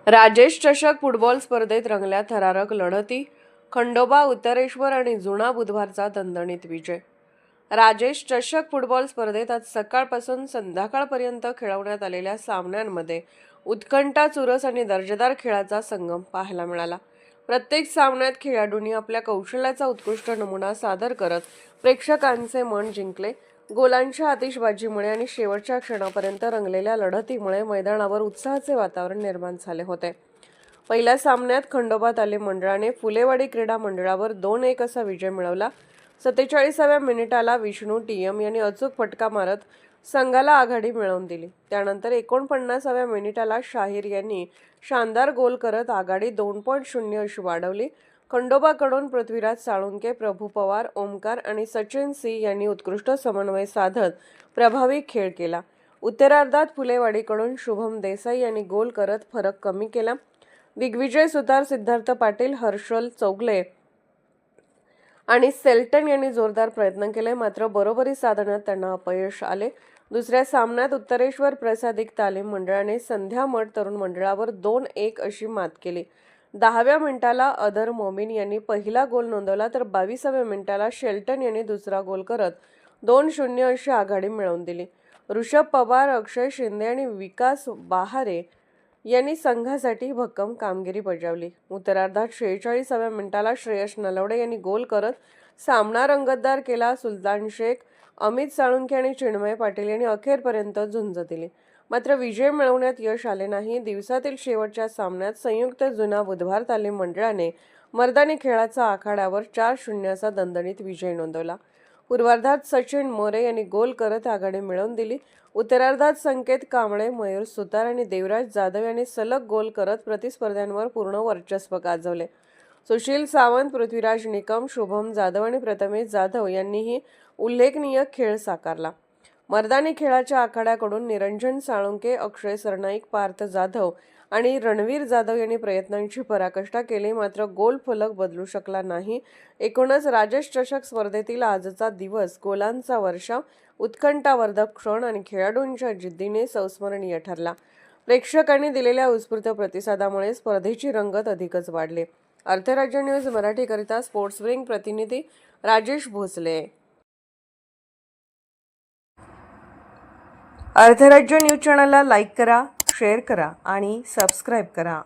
राजेश चषक फुटबॉल स्पर्धेत रंगल्या थरारक लढती. खंडोबा, उत्तरेश्वर आणि जुना बुधवारचा दणदणीत विजय. राजेश चषक फुटबॉल स्पर्धेत आज सकाळपासून संध्याकाळपर्यंत खेळवण्यात आलेल्या सामन्यांमध्ये उत्कंठा, चुरस आणि दर्जेदार खेळाचा संगम पाहायला मिळाला. प्रत्येक सामन्यात खेळाडूंनी आपल्या कौशल्याचा उत्कृष्ट नमुना सादर करत प्रेक्षकांचे मन जिंकले. गोलांच्या आतिषबाजीमुळे आणि शेवटच्या क्षणापर्यंत रंगलेल्या लढतीमुळे मैदानावर उत्साहाचे वातावरण निर्माण झाले होते. पहिल्या सामन्यात खंडोबा तालीम मंडळाने फुलेवाडी क्रीडा मंडळावर 2-1 असा विजय मिळवला. 47व्या मिनिटाला विष्णू टीएम यांनी अचूक फटका मारत संघाला आघाडी मिळवून दिली. त्यानंतर 49व्या मिनिटाला शाहीर यांनी शानदार गोल करत आघाडी 2.0 अशी वाढवली. खंडोबाकडून पृथ्वीराज साळुंके, प्रभू पवार, ओमकार आणि सचिन सी यांनी उत्कृष्ट समन्वय साधत प्रभावी खेळ केला. उत्तरार्धात फुलेवाडीकडून शुभम देसाई यांनी गोल करत फरक कमी केला. दिग्विजय सुतार, सिद्धार्थ पाटील, हर्षल चौगले आणि सेल्टन यांनी जोरदार प्रयत्न केले, मात्र बरोबरी साधण्यात त्यांना अपयश आले. दुसऱ्या सामन्यात उत्तरेश्वर प्रसादिक तालीम मंडळाने संध्या मठ तरुण मंडळावर 2-1 अशी मात केली. 10व्या मिनिटाला अदर मोमीन यांनी पहिला गोल नोंदवला, तर 22व्या मिनिटाला शेल्टन यांनी दुसरा गोल करत 2-0 अशी आघाडी मिळवून दिली. ऋषभ पवार, अक्षय शिंदे आणि विकास बहारे यांनी संघासाठी भक्कम कामगिरी बजावली. उत्तरार्धात 46व्या मिनिटाला श्रेयस नलवडे यांनी गोल करत सामना रंगतदार केला. सुलतान शेख, अमित साळुंके आणि चिन्मय पाटील यांनी अखेरपर्यंत झुंज दिली, मात्र विजय मिळवण्यात यश आले नाही. दिवसातील शेवटच्या सामन्यात संयुक्त जुना बुधवार तालीम मंडळाने मर्दानी खेळाचा आखाड्यावर 4-0 असा दणदणीत विजय नोंदवला. पूर्वार्धात सचिन मोरे यांनी गोल करत आघाडी मिळवून दिली. उत्तरार्धात संकेत कांबळे, मयूर सुतार आणि देवराज जाधव यांनी सलग गोल करत प्रतिस्पर्ध्यांवर पूर्ण वर्चस्व गाजवले. सुशील सावंत, पृथ्वीराज निकम, शुभम जाधव आणि प्रथमेश जाधव यांनीही उल्लेखनीय खेळ साकारला. मर्दानी खेळाच्या आखाड्याकडून निरंजन साळुंके, अक्षय सरनाईक, पार्थ जाधव आणि रणवीर जाधव यांनी प्रयत्नांची पराकाष्ठा केली, मात्र गोल फलक बदलू शकला नाही. एकूणच राजेश चषक स्पर्धेतील आजचा दिवस गोलांचा वर्षाव, उत्कंठावर्धक क्षण आणि खेळाडूंच्या जिद्दीने संस्मरणीय ठरला. प्रेक्षकांनी दिलेल्या उत्स्फूर्त प्रतिसादामुळे स्पर्धेची रंगत अधिकच वाढली. अर्थराज्य न्यूज मराठीकरिता स्पोर्ट्स विंग प्रतिनिधी राजेश भोसले. अर्थराज्य न्यूज चॅनलला लाईक करा, शेअर करा आणि सबस्क्राईब करा.